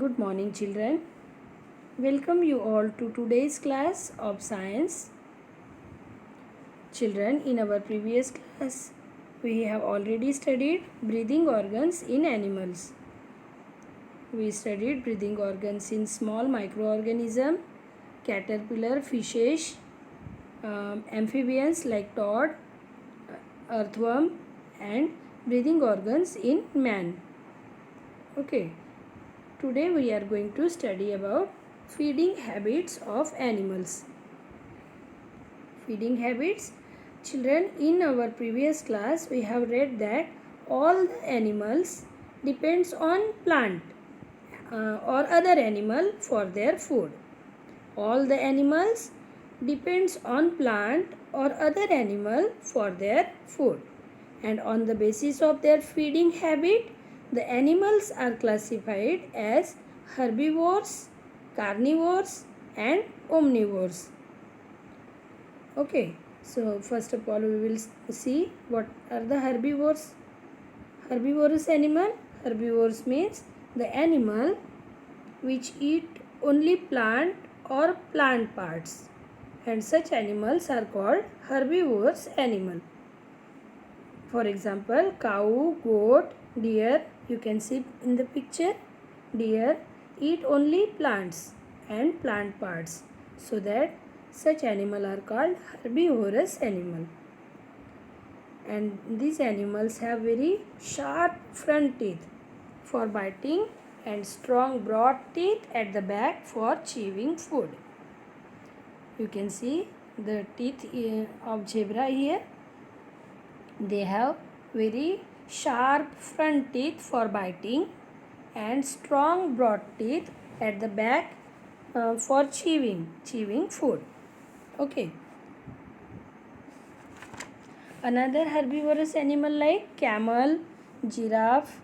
Good morning, children. Welcome you all to today's class of science. Children, in our previous class, we have already studied breathing organs in animals. We studied breathing organs in small microorganism, caterpillar, fishes, amphibians like toad, earthworm, and breathing organs in man. Okay. Today we are going to study about feeding habits of animals. Feeding habits. Children, in our previous class we have read that all the animals depends on plant or other animal for their food. All the animals depends on plant or other animal for their food. And on the basis of their feeding habit, the animals are classified as herbivores, carnivores and omnivores. Okay, so first of all we will see what are the herbivores. Herbivorous animal. Herbivores means the animal which eat only plant or plant parts, and such animals are called herbivorous animal. For example, cow, goat, deer, you can see in the picture, deer eat only plants and plant parts, so that such animal are called herbivorous animal. And these animals have very sharp front teeth for biting and strong broad teeth at the back for chewing food. You can see the teeth of zebra here. They have very sharp front teeth for biting and strong broad teeth at the back for chewing food. Okay. Another herbivorous animal like camel, giraffe,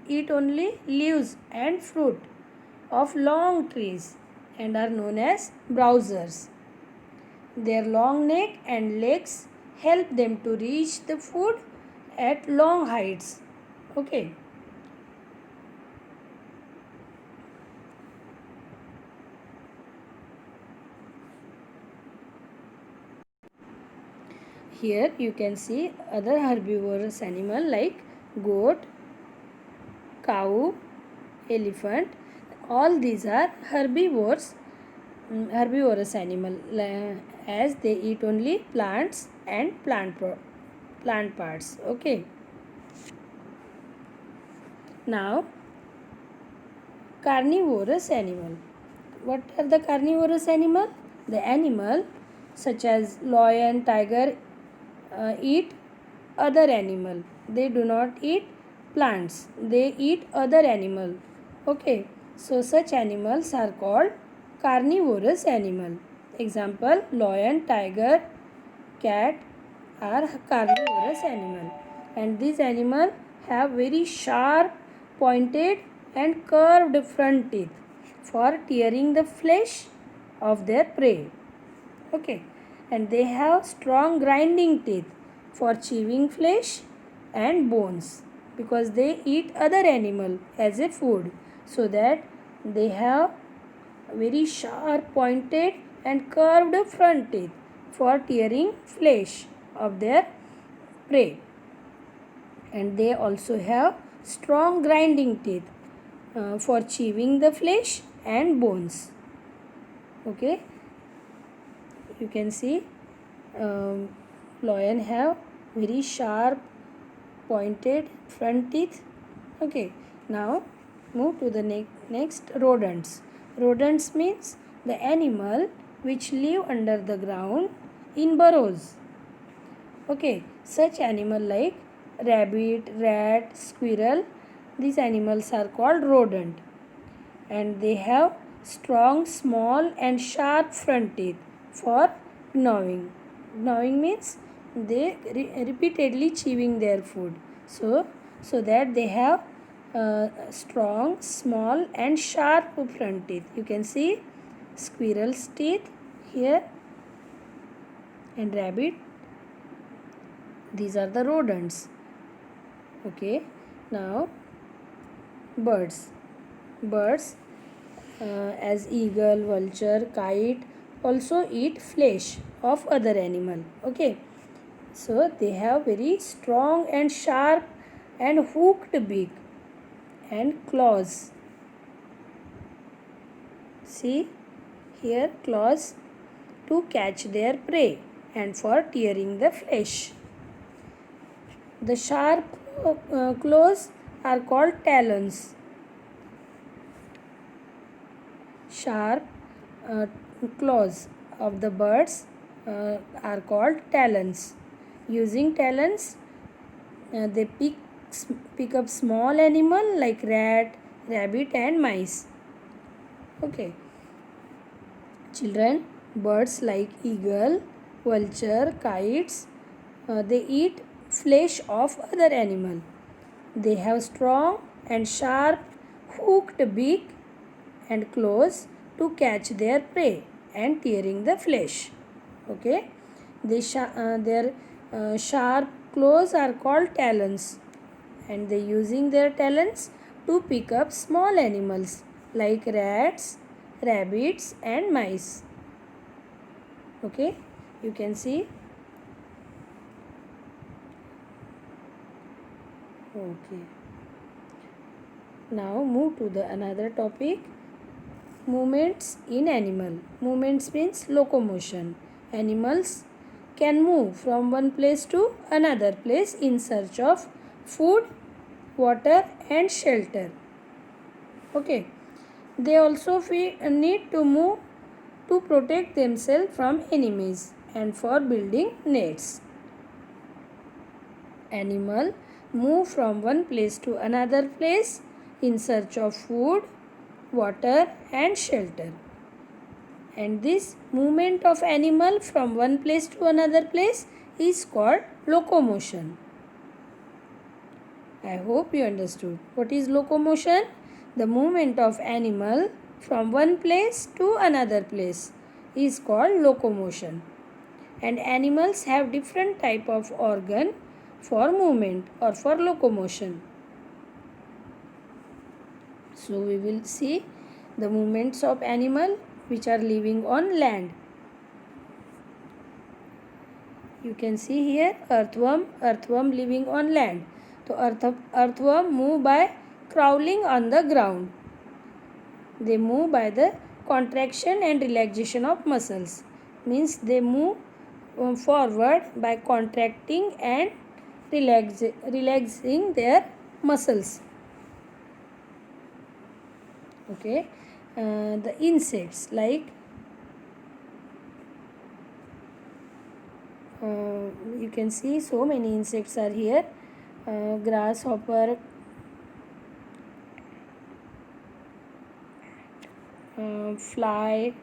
eat only leaves and fruit of long trees and are known as browsers. Their long neck and legs help them to reach the food at long heights. Okay. Here you can see other herbivorous animal like goat, cow, elephant. All these are herbivorous animal as they eat only plants and plant parts. Okay. Now carnivorous animal. What are the carnivorous animal? The animal such as lion, tiger eat other animal. They do not eat plants. They eat other animal. Okay. So such animals are called carnivorous animal. Example, lion, tiger, cat are carnivorous animal. And these animal have very sharp, pointed and curved front teeth for tearing the flesh of their prey. Okay. And they have strong grinding teeth for chewing flesh and bones, because they eat other animal as a food, so that they have very sharp pointed and curved front teeth for tearing flesh of their prey. And they also have strong grinding teeth for chewing the flesh and bones. Okay, you can see lion have very sharp pointed front teeth. Okay, now move to the next, rodents. Rodents means the animal which live under the ground in burrows. Okay, such animal like rabbit, rat, squirrel, these animals are called rodent, and they have strong, small and sharp front teeth for gnawing. Gnawing means they repeatedly chewing their food. So that they have strong, small and sharp front teeth. You can see squirrel's teeth here and rabbit. These are the rodents. Okay. Now birds. birds as eagle, vulture, kite also eat flesh of other animal. Okay, so they have very strong and sharp and hooked beak and claws. See here, claws to catch their prey and for tearing the flesh. The sharp claws are called talons. Sharp uh, claws of the birds are called talons. Using talons, they pick up small animal like rat, rabbit and mice. Okay. Children, birds like eagle, vulture, kites, they eat flesh of other animal. They have strong and sharp hooked beak and claws to catch their prey and tearing the flesh. Okay, their sharp claws are called talons, and they using their talons to pick up small animals like rats, rabbits and mice. Okay, you can see. Okay, now move to the another topic. Movements in animal. Movements means locomotion. Animals can move from one place to another place in search of food, water and shelter. Okay, they also need to move to protect themselves from enemies and for building nets. Animal move from one place to another place in search of food, water and shelter. And this movement of animal from one place to another place is called locomotion. I hope you understood. What is locomotion? The movement of animal from one place to another place is called locomotion. And animals have different type of organ for movement or for locomotion. So we will see the movements of animal which are living on land. You can see here earthworm living on land. So earthworm move by crawling on the ground. They move by the contraction and relaxation of muscles. Means they move forward by contracting and relaxing their muscles. Okay, the insects like you can see so many insects are here. Grasshopper, fly.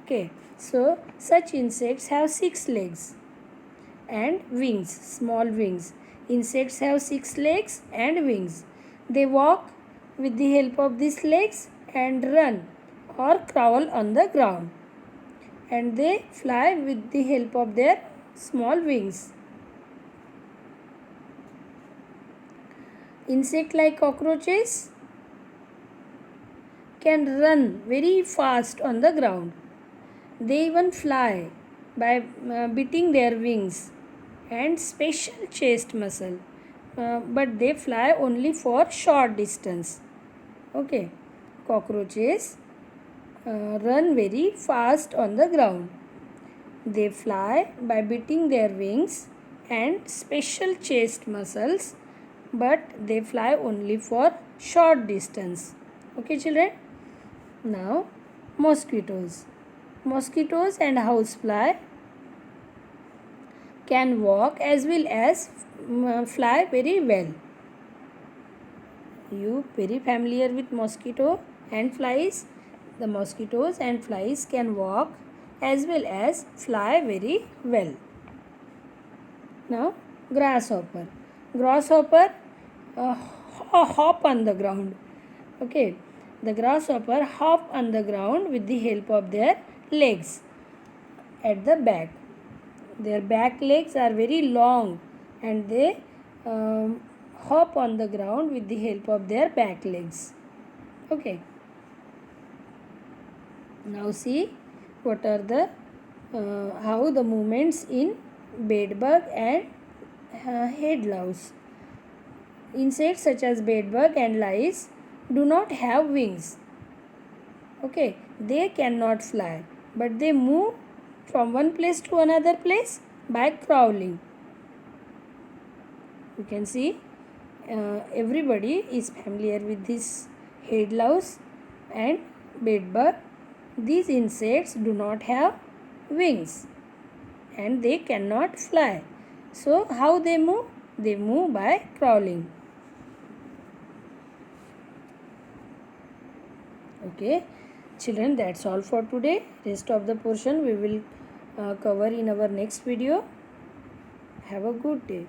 Okay, so such insects have 6 legs and wings, small wings. Insects have 6 legs and wings. They walk with the help of these legs and run or crawl on the ground. And they fly with the help of their small wings. Insect like cockroaches can run very fast on the ground. They even fly by beating their wings and special chest muscle. But they fly only for short distance. Okay, cockroaches run very fast on the ground. They fly by beating their wings and special chest muscles, but they fly only for short distance. Okay, children? Now, mosquitoes. Mosquitoes and housefly can walk as well as fly very well. You very familiar with mosquito and flies? The mosquitoes and flies can walk as well as fly very well. Now, grasshopper. Grasshopper hop on the ground. Okay, the grasshopper hop on the ground with the help of their legs at the back. Their back legs are very long and they hop on the ground with the help of their back legs. Okay. Now see what are the how the movements in bedbug and head louse. Insects such as bedbug and lice do not have wings. Okay, they cannot fly, but they move from one place to another place by crawling. You can see everybody is familiar with this head louse and bedbug. These insects do not have wings and they cannot fly. So how they move? They move by crawling. Okay, children, that's all for today. Rest of the portion we will cover in our next video. Have a good day.